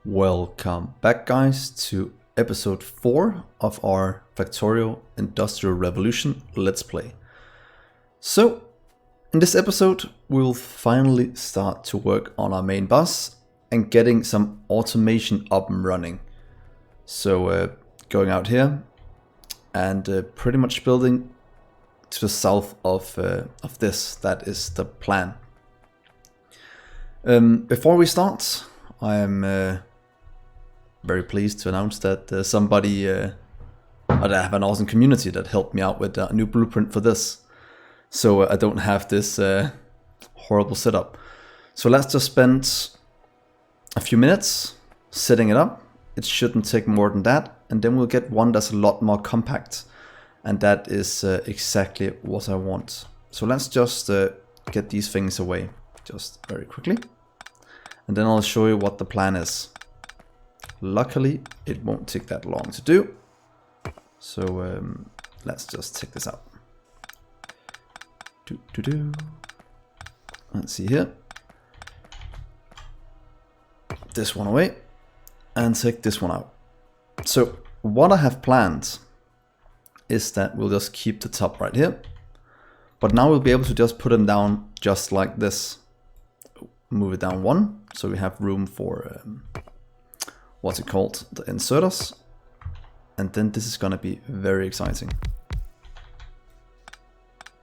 Welcome back, guys, to episode 4 of our Factorio Industrial Revolution Let's Play. So, in this episode, we'll finally start to work on our main bus and getting some automation up and running. So, going out here and pretty much building to the south of this. That is the plan. Before we start, I am very pleased to announce that I have an awesome community that helped me out with a new blueprint for this. So I don't have this horrible setup. So let's just spend a few minutes setting it up. It shouldn't take more than that. And then we'll get one that's a lot more compact. And that is exactly what I want. So let's just get these things away just very quickly. And then I'll show you what the plan is. Luckily, it won't take that long to do. So let's just check this out. Let's see here. This one away. And take this one out. So what I have planned is that we'll just keep the top right here. But now we'll be able to just put them down just like this. Move it down one. So we have room for... what's it called? The inserters. And then this is gonna be very exciting.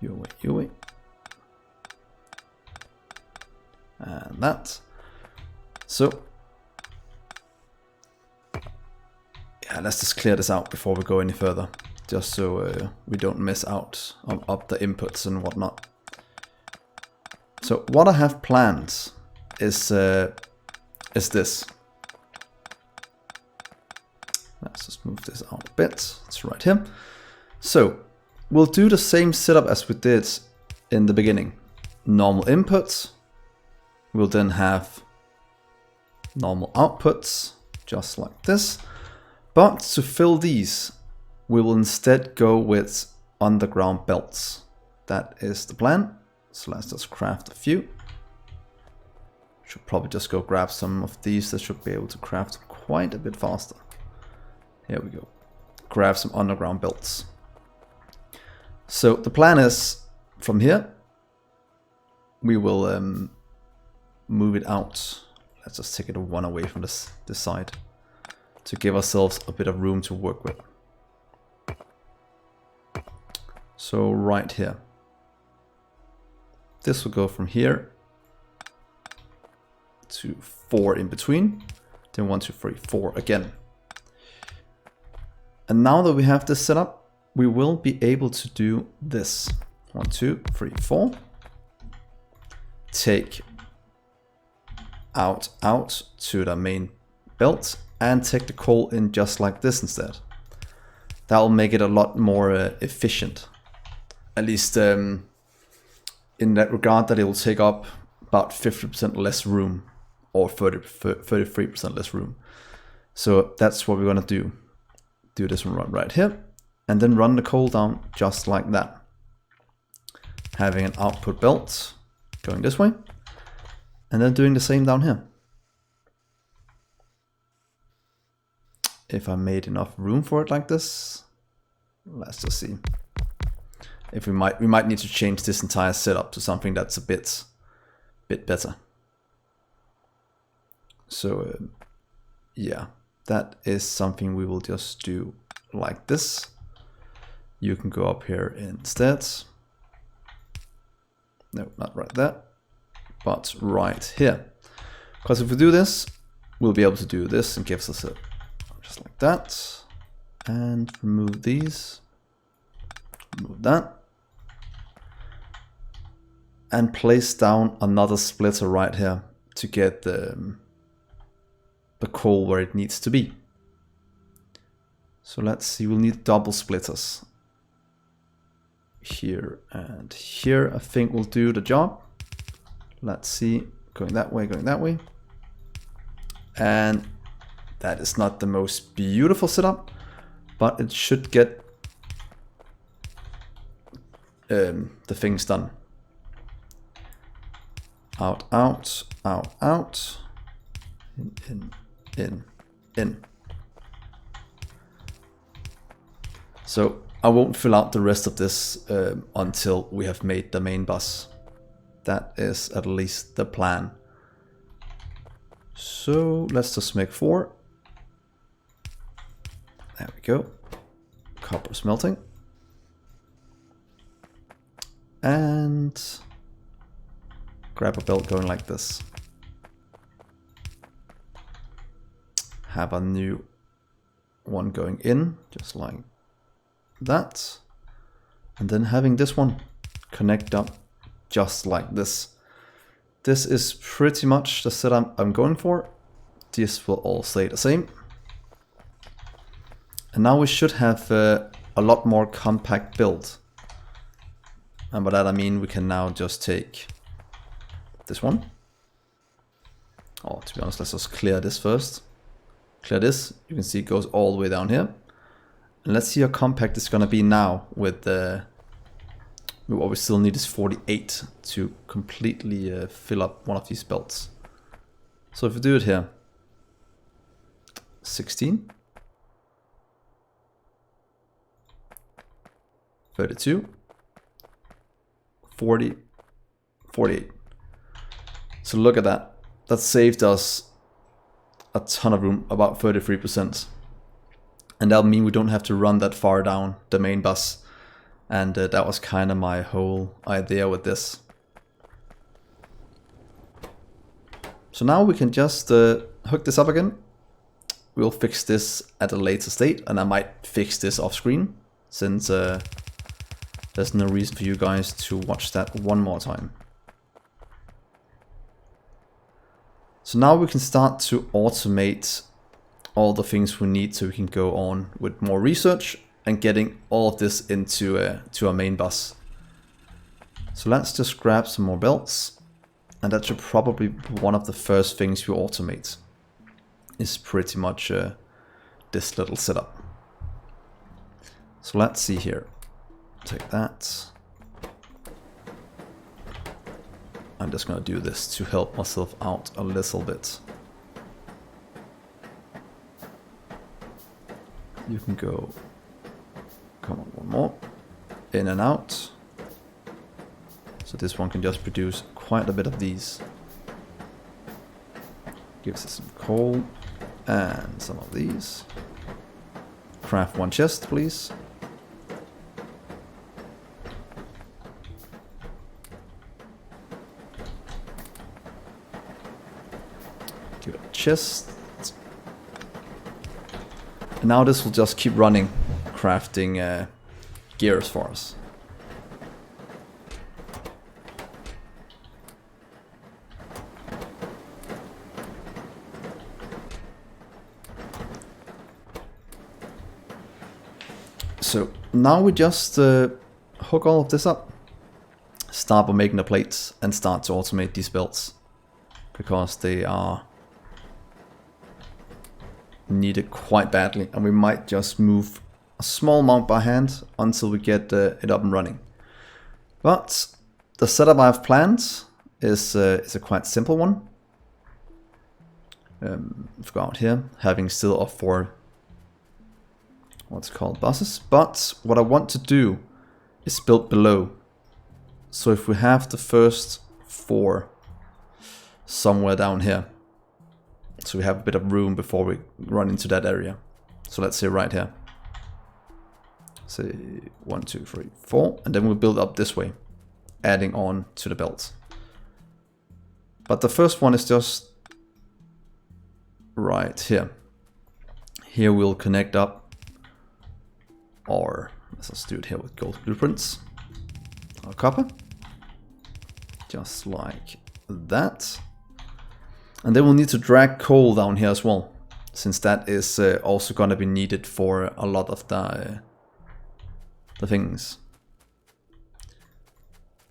You wait. And that. So, yeah, let's just clear this out before we go any further. Just so we don't miss out on the inputs and whatnot. So what I have planned is this. Let's just move this out a bit. It's right here. So we'll do the same setup as we did in the beginning. Normal inputs. We'll then have normal outputs, just like this. But to fill these, we will instead go with underground belts. That is the plan. So let's just craft a few. Should probably just go grab some of these. That should be able to craft quite a bit faster. Here we go. Grab some underground belts. So the plan is from here, we will move it out. Let's just take it one away from this side to give ourselves a bit of room to work with. So right here. This will go from here to 4 in between. Then 1, 2, 3, 4 again. And now that we have this set up, we will be able to do this. 1, 2, 3, 4. Take out to the main belt and take the coal in just like this instead. That will make it a lot more efficient. At least in that regard, that it will take up about 50% less room or 33% less room. So that's what we're going to do. Do this one right here, and then run the coal down just like that. Having an output belt going this way, and then doing the same down here. If I made enough room for it like this, let's just see. If we might need to change this entire setup to something that's a bit better. So yeah. That is something we will just do like this. You can go up here instead. No, not right there, but right here. Because if we do this, we'll be able to do this and gives us a just like that. And remove these. Remove that. And place down another splitter right here to get the coal where it needs to be. So let's see, we'll need double splitters. Here and here, I think will do the job. Let's see, going that way. And that is not the most beautiful setup, but it should get the things done. Out. In, in. So I won't fill out the rest of this until we have made the main bus. That is at least the plan. So let's just make 4. There we go. Copper smelting. And grab a belt going like this. Have a new one going in, just like that. And then having this one connect up just like this. This is pretty much the setup I'm going for. This will all stay the same. And now we should have a lot more compact build. And by that I mean we can now just take this one. Oh, to be honest, let's just clear this first. Clear this. You can see it goes all the way down here. And let's see how compact it's gonna be now with the... what we still need is 48 to completely fill up one of these belts. So if we do it here, 16, 32, 40, 48. So look at that. That saved us a ton of room, about 33%. And that'll mean we don't have to run that far down the main bus. And that was kind of my whole idea with this. So now we can just hook this up again. We'll fix this at a later state, and I might fix this off screen, since there's no reason for you guys to watch that one more time. So now we can start to automate all the things we need so we can go on with more research and getting all of this into to our main bus. So let's just grab some more belts, and that should probably be one of the first things we automate. Is pretty much this little setup. So let's see here. Take that. I'm just gonna do this to help myself out a little bit. You can go, come on, one more, in and out. So this one can just produce quite a bit of these. Gives us some coal and some of these. Craft one chest, please. Give it a chest. And now this will just keep running, crafting gears for us. So now we just hook all of this up, start by making the plates, and start to automate these belts, because they are needed quite badly, and we might just move a small amount by hand until we get it up and running. But the setup I've planned is a quite simple one. Let's go out here, having still of 4 what's called buses, but what I want to do is build below. So if we have the first 4 somewhere down here, so we have a bit of room before we run into that area. So let's say right here, say 1, 2, 3, 4, and then we'll build up this way, adding on to the belt. But the first one is just right here. Here we'll connect up, or let's just do it here with gold blueprints or copper, just like that. And then we'll need to drag coal down here as well, since that is also going to be needed for a lot of the things.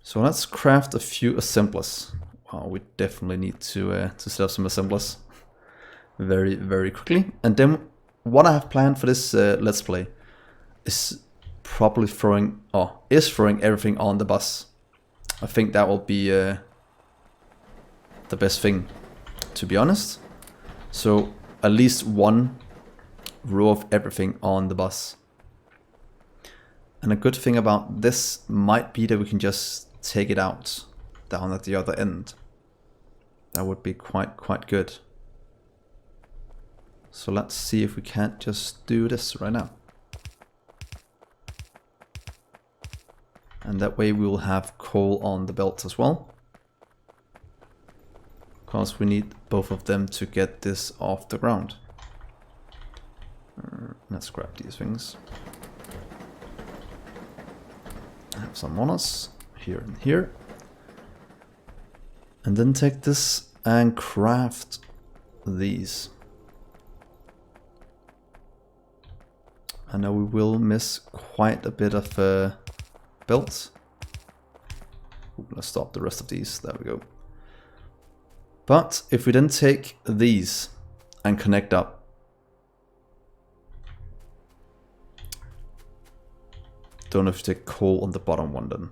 So let's craft a few assemblers. Wow, we definitely need to set up some assemblers very, very quickly. And then what I have planned for this Let's Play is probably throwing everything on the bus. I think that will be the best thing, to be honest. So at least one row of everything on the bus. And a good thing about this might be that we can just take it out down at the other end. That would be quite good. So let's see if we can't just do this right now. And that way we will have coal on the belt as well. Because we need both of them to get this off the ground. Let's grab these things. Have some on us, here and here. And then take this and craft these. I know we will miss quite a bit of belts. Let's stop the rest of these, there we go. But if we then take these and connect up, don't know if you take coal on the bottom one then.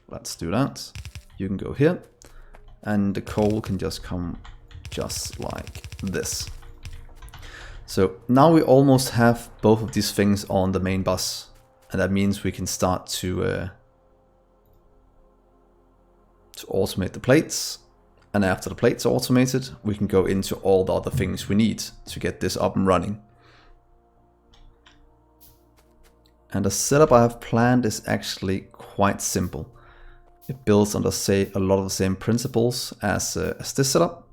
Let's do that. You can go here and the coal can just come just like this. So now we almost have both of these things on the main bus, and that means we can start to automate the plates. And after the plates are automated, we can go into all the other things we need to get this up and running. And the setup I have planned is actually quite simple. It builds on a lot of the same principles as this setup.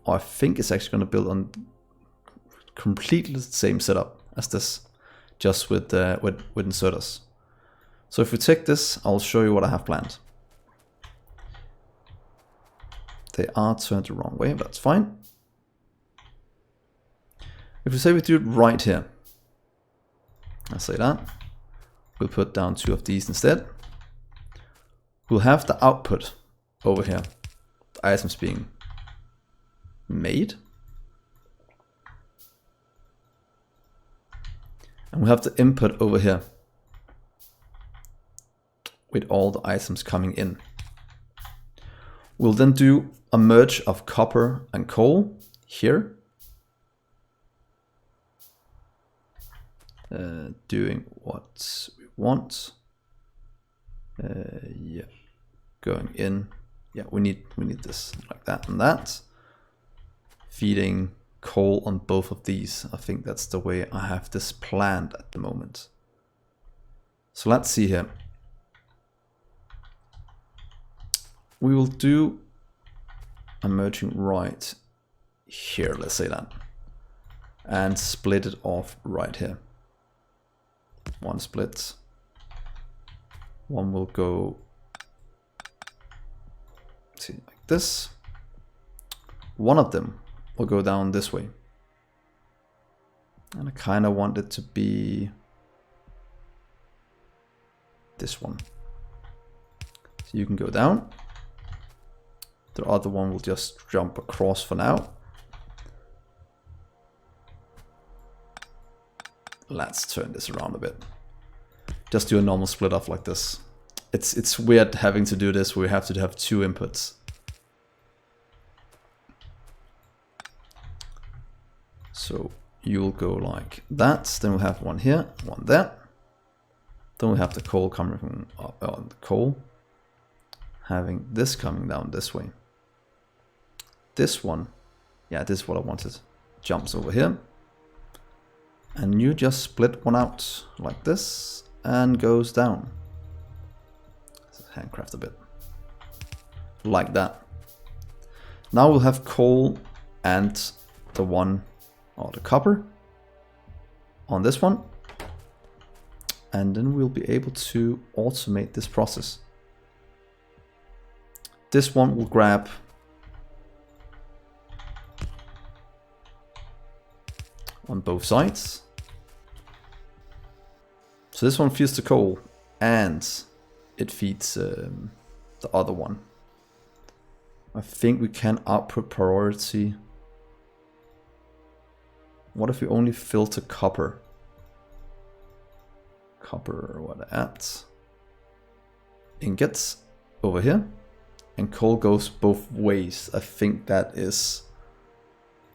I think it's actually going to build on completely the same setup as this, just with inserters. So if we take this, I'll show you what I have planned. They are turned the wrong way, but that's fine. If we say we do it right here, I'll say that. We'll put down 2 of these instead. We'll have the output over here, the items being made. And we'll have the input over here with all the items coming in. We'll then do a merge of copper and coal here. Doing what we want. Yeah, going in. Yeah, we need this like that and that. Feeding coal on both of these. I think that's the way I have this planned at the moment. So let's see here. We will do a merging right here, let's say that. And split it off right here. One split. One will go, see, like this. One of them will go down this way. And I kind of want it to be this one. So you can go down. The other one will just jump across for now. Let's turn this around a bit. Just do a normal split off like this. It's weird having to do this. We have to have 2 inputs. So you'll go like that. Then we'll have one here, one there. Then we have the coal coming from the coal. Having this coming down this way. This one, yeah, this is what I wanted. Jumps over here. And you just split one out like this and goes down. Let's handcraft a bit. Like that. Now we'll have coal and the one, or the copper on this one. And then we'll be able to automate this process. This one will grab on both sides. So this one feeds the coal and it feeds the other one. I think we can output priority. What if we only filter copper? Copper, what at? Ingots over here. and coal goes both ways. I think that is...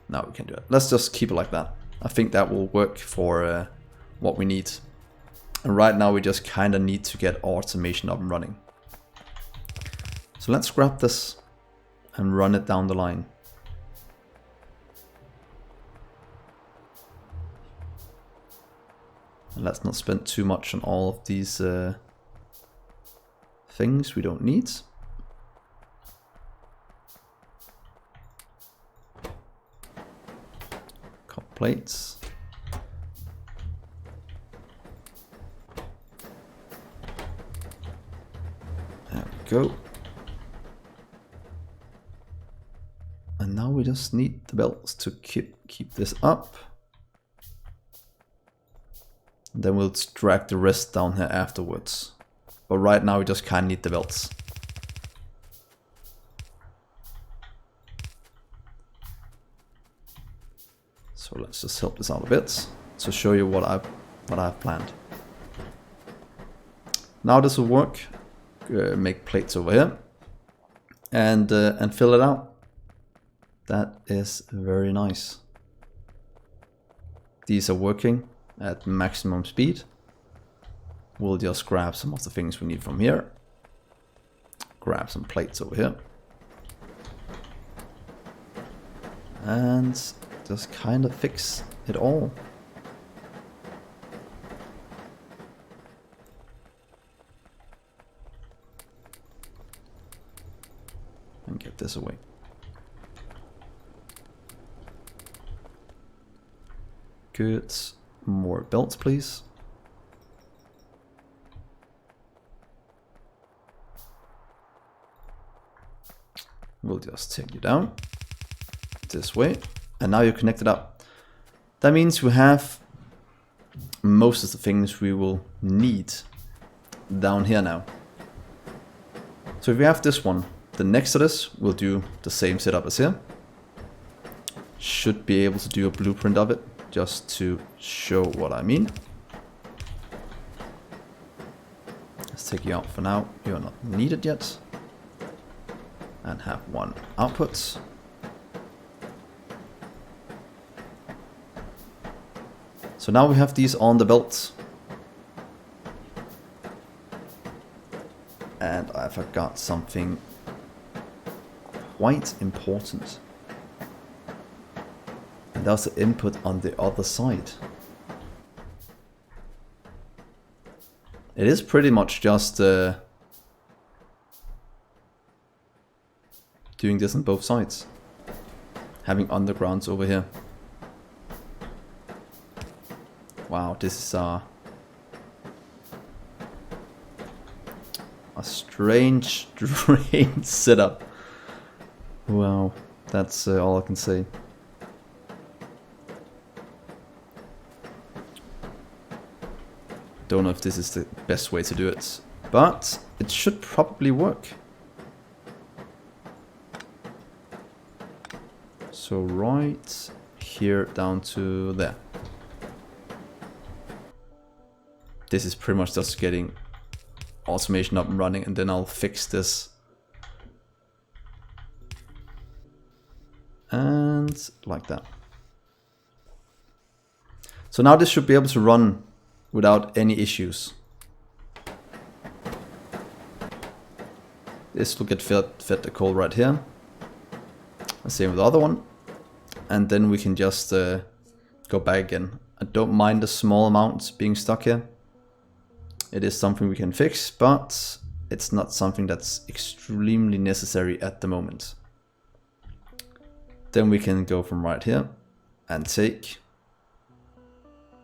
No, we can do it. Let's just keep it like that. I think that will work for what we need. And right now we just kind of need to get automation up and running. So let's grab this and run it down the line. And let's not spend too much on all of these things we don't need. Copper plates. There we go. And now we just need the belts to keep this up. And then we'll drag the rest down here afterwards. But right now we just kind of need the belts. So let's just help this out a bit to show you what I've planned. Now this will work. Make plates over here and fill it out. That is very nice. These are working at maximum speed. We'll just grab some of the things we need from here. Grab some plates over here. And just kind of fix it all. And get this away. Good. More belts, please. We'll just take you down this way. And now you're connected up. That means we have most of the things we will need down here now. So if we have this one, the next to this, we'll do the same setup as here. Should be able to do a blueprint of it, just to show what I mean. Let's take you out for now. You're not needed yet. And have one output. So now we have these on the belt. And I forgot something quite important. And that's the input on the other side. It is pretty much just doing this on both sides. Having undergrounds over here. Wow, this is a strange drain setup. Wow, that's all I can say. Don't know if this is the best way to do it, but it should probably work. So right here down to there. This is pretty much just getting automation up and running, and then I'll fix this. And like that. So now this should be able to run without any issues. This will get fed the coal right here. The same with the other one. And then we can just go back again. I don't mind the small amounts being stuck here. It is something we can fix, but it's not something that's extremely necessary at the moment. Then we can go from right here and take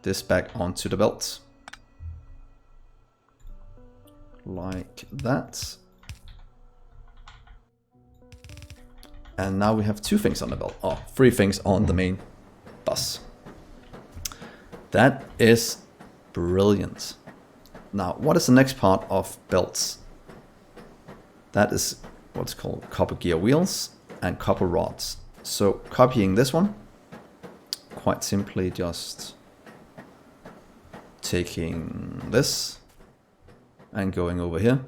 this back onto the belt. Like that. And now we have two things on the belt. Oh, three things on the main bus. That is brilliant. Now, what is the next part of belts? That is what's called copper gear wheels and copper rods. So copying this one, quite simply just taking this and going over here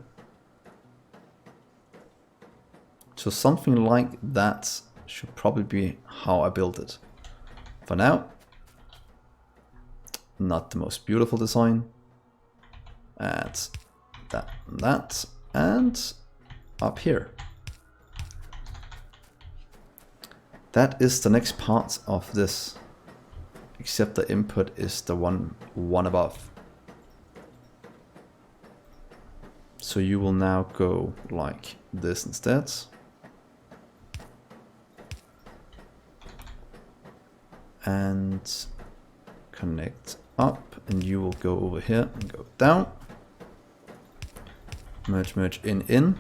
So something like that should probably be how I build it. For now, not the most beautiful design. Add that and that, and up here. That is the next part of this, except the input is the one above. So you will now go like this instead. And connect up, and you will go over here and go down. Merge in,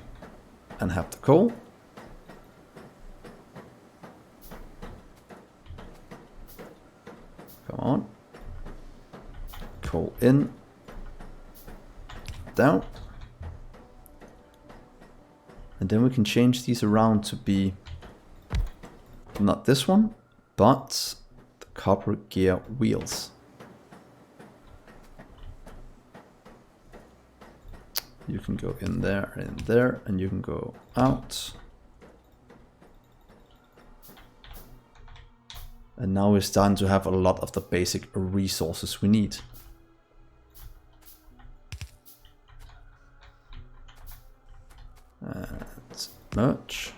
and have the coal. Come on. Coal in, down. And then we can change these around to be not this one, but the copper gear wheels. You can go in there, and you can go out. And now we're starting to have a lot of the basic resources we need. And merge.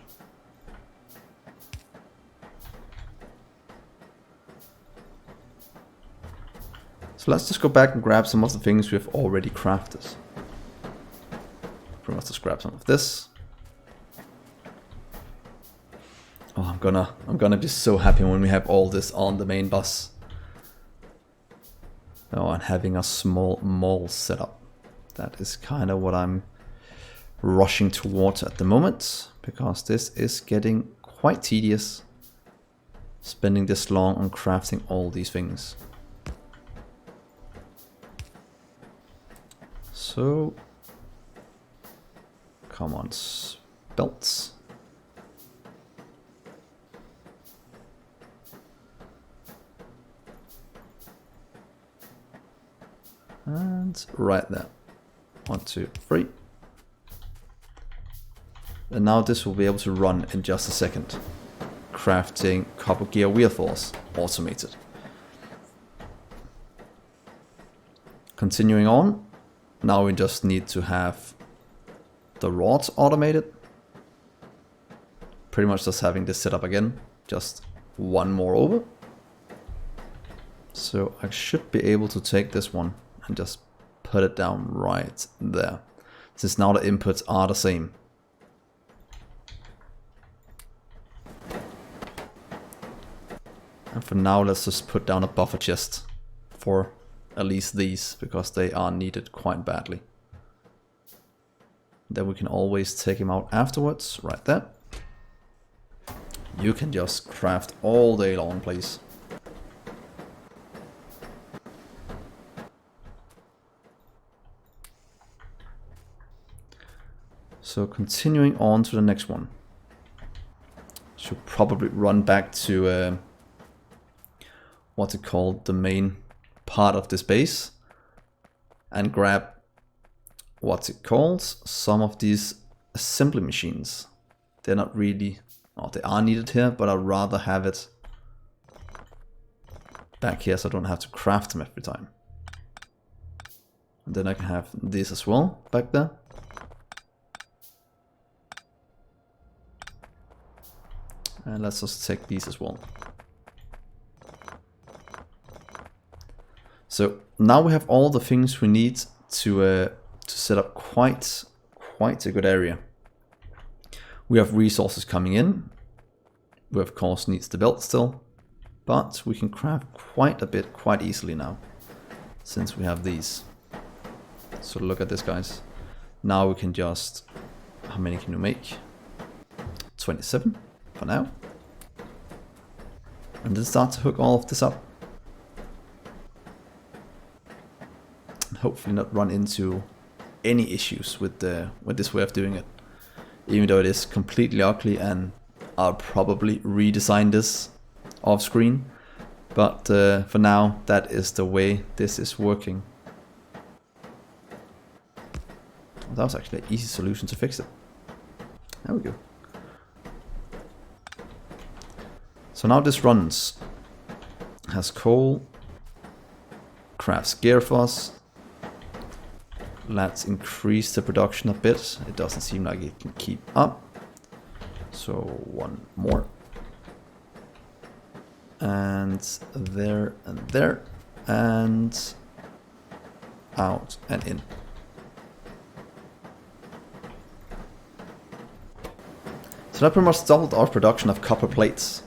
So let's just go back and grab some of the things we've already crafted. Let's just grab some of this. Oh, I'm gonna be so happy when we have all this on the main bus. Oh, and having a small mall set up. That is kind of what I'm rushing towards at the moment, because this is getting quite tedious, spending this long on crafting all these things. So come on, belts. And right there. 1, 2, 3. And now this will be able to run in just a second. Crafting copper gear wheel force, automated. Continuing on. Now we just need to have the rods automated. Pretty much just having this set up again. Just one more over. So I should be able to take this one and just put it down right there. Since now the inputs are the same. And for now, let's just put down a buffer chest for at least these, because they are needed quite badly. Then we can always take him out afterwards, right there. You can just craft all day long, please. So continuing on to the next one. Should probably run back to what's it called, the main part of this base, and grab what's it called, some of these assembly machines. They're not really, oh, they are needed here, but I'd rather have it back here so I don't have to craft them every time. And then I can have this as well back there. And let's just take these as well. So now we have all the things we need to set up quite a good area. We have resources coming in. We of course need the belt still, but we can craft quite a bit quite easily now, since we have these. So look at this, guys. Now we can just, how many can you make? 27 for now. And then start to hook all of this up. And hopefully not run into any issues with this way of doing it. Even though it is completely ugly, and I'll probably redesign this off screen. But for now, that is the way this is working. That was actually an easy solution to fix it. There we go. So now this runs, has coal, crafts gear for us. Let's increase the production a bit. It doesn't seem like it can keep up. So one more. And there, and out and in. So that pretty much doubled our production of copper plates.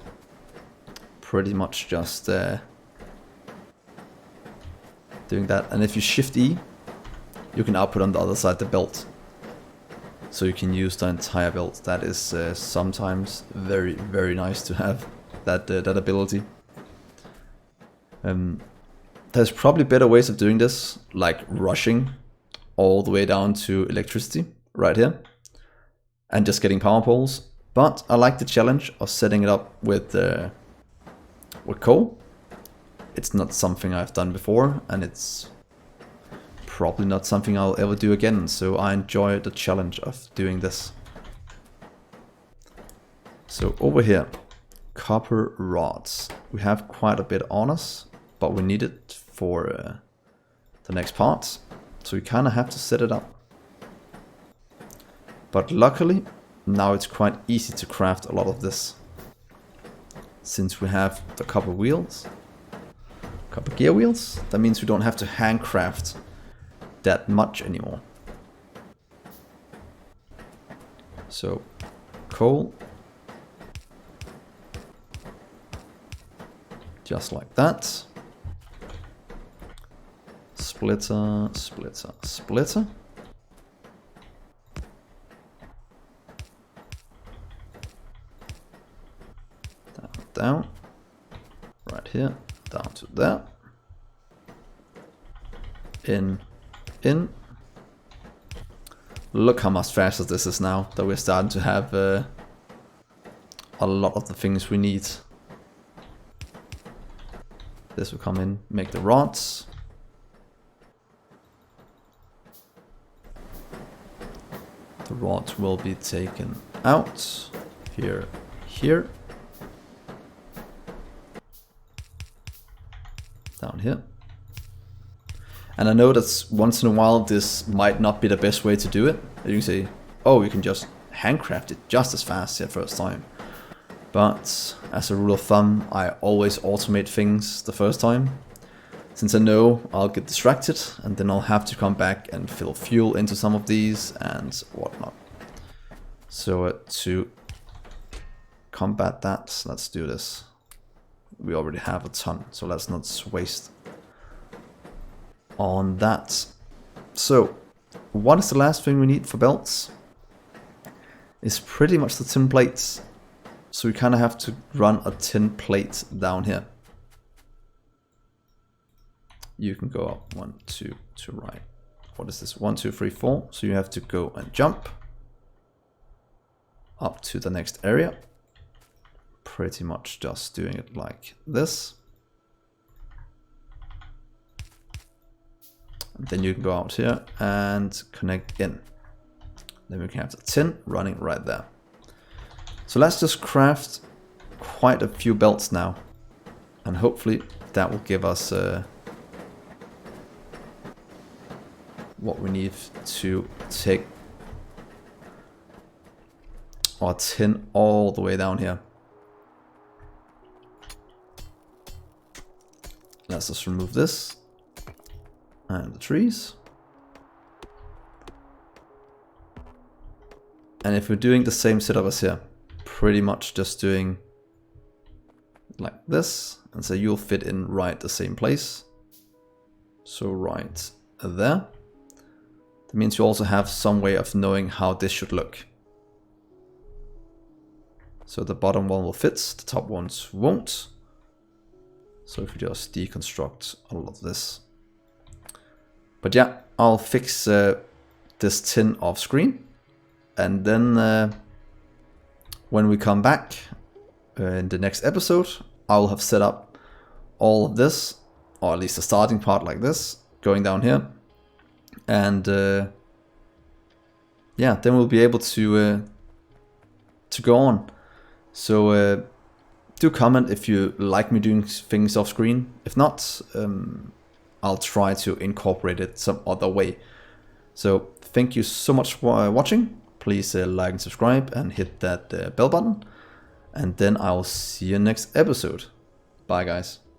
Pretty much just doing that. And if you shift E, you can output on the other side the belt. So you can use the entire belt. That is sometimes very, very nice to have that ability. There's probably better ways of doing this, like rushing all the way down to electricity right here and just getting power poles. But I like the challenge of setting it up with coal. It's not something I've done before, and it's probably not something I'll ever do again, so I enjoy the challenge of doing this. So over here, copper rods. We have quite a bit on us, but we need it for the next part, so we kind of have to set it up. But luckily, now it's quite easy to craft a lot of this, since we have the copper wheels, copper gear wheels. That means we don't have to handcraft that much anymore. So coal, just like that. Splitter, splitter, splitter. Down, right here, down to there, in. Look how much faster this is now that we're starting to have a lot of the things we need. This will come in, make the rods. The rods will be taken out, here, here. Down here. And I know that once in a while this might not be the best way to do it. You can say, oh, you can just handcraft it just as fast the first time. But as a rule of thumb, I always automate things the first time, since I know I'll get distracted and then I'll have to come back and fill fuel into some of these and whatnot. So to combat that, let's do this. We already have a ton, so let's not waste on that. So what is the last thing we need for belts? It's pretty much the tin plates. So we kind of have to run a tin plate down here. You can go up 1, 2 to right. What is this? 1, 2, 3, 4. So you have to go and jump up to the next area. Pretty much just doing it like this. And then you can go out here and connect in. Then we can have the tin running right there. So let's just craft quite a few belts now. And hopefully that will give us what we need to take our tin all the way down here. Let's just remove this and the trees. And if we're doing the same setup as here, pretty much just doing like this, and so you'll fit in right the same place. So right there. That means you also have some way of knowing how this should look. So the bottom one will fit, the top ones won't. So if we just deconstruct all of this. But yeah, I'll fix this tin off screen. And then when we come back in the next episode, I'll have set up all of this, or at least the starting part like this, going down here. And yeah, then we'll be able to go on. So do comment if you like me doing things off screen. If not, I'll try to incorporate it some other way. So thank you so much for watching. Please like and subscribe and hit that bell button. And then I'll see you next episode. Bye guys.